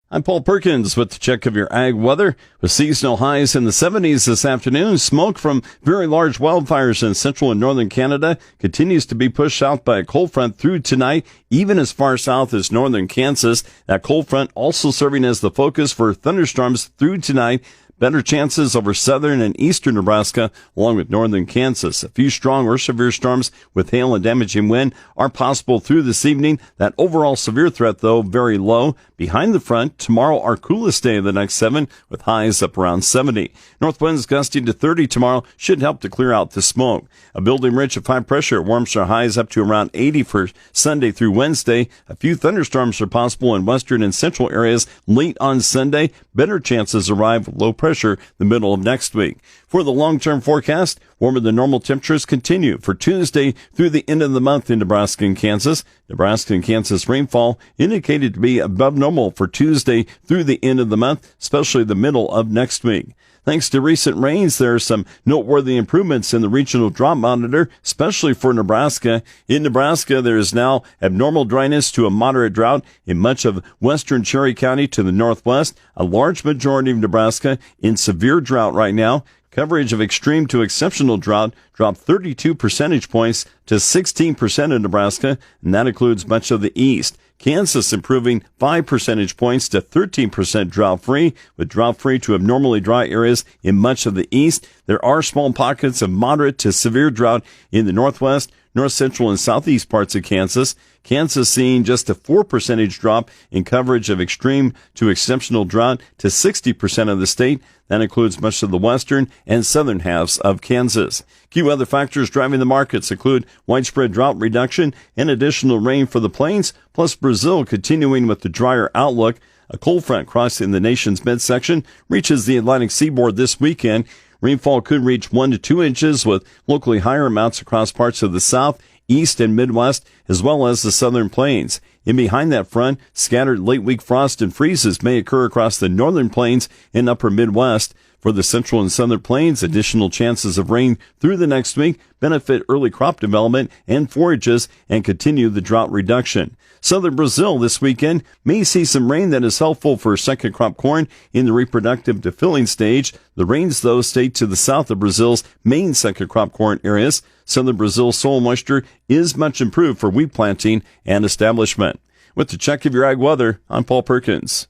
I'm Paul Perkins with the check of your ag weather. With seasonal highs in the 70s this afternoon, smoke from very large wildfires in central and northern Canada continues to be pushed out by a cold front through tonight, even as far south as northern Kansas. That cold front also serving as the focus for thunderstorms through tonight. Better chances over southern and eastern Nebraska, along with northern Kansas. A few strong or severe storms with hail and damaging wind are possible through this evening. That overall severe threat, though, very low. Behind the front, tomorrow our coolest day of the next 7, with highs up around 70. North winds gusting to 30 tomorrow should help to clear out the smoke. A building ridge of high pressure warms our highs up to around 80 for Sunday through Wednesday. A few thunderstorms are possible in western and central areas late on Sunday. Better chances arrive with low pressure the middle of next week. For the long-term forecast, warmer than normal temperatures continue for Tuesday through the end of the month in Nebraska and Kansas. Nebraska and Kansas rainfall indicated to be above normal for Tuesday through the end of the month, especially the middle of next week. Thanks to recent rains, there are some noteworthy improvements in the regional drought monitor, especially for Nebraska. In Nebraska, there is now abnormal dryness to a moderate drought in much of western Cherry County to the northwest. A large majority of Nebraska in severe drought right now. Coverage of extreme to exceptional drought dropped 32 percentage points to 16% in Nebraska, and that includes much of the east. Kansas improving 5 percentage points to 13% drought-free, with drought-free to abnormally dry areas in much of the east. There are small pockets of moderate to severe drought in the northwest, north central, and southeast parts of Kansas. Kansas seeing just a 4 percentage drop in coverage of extreme to exceptional drought to 60% of the state. That includes much of the western and southern halves of Kansas. Key weather factors driving the markets include widespread drought reduction and additional rain for the plains, plus Brazil continuing with the drier outlook. A cold front crossing the nation's midsection reaches the Atlantic seaboard this weekend. Rainfall could reach 1 to 2 inches with locally higher amounts across parts of the south, east, and midwest, as well as the southern plains. In behind that front, scattered late-week frost and freezes may occur across the northern plains and upper Midwest. For the central and southern plains, additional chances of rain through the next week benefit early crop development and forages and continue the drought reduction. Southern Brazil this weekend may see some rain that is helpful for second crop corn in the reproductive to filling stage. The rains, though, stay to the south of Brazil's main second crop corn areas. Southern Brazil's soil moisture is much improved for wheat planting and establishment. With the check of your ag weather, I'm Paul Perkins.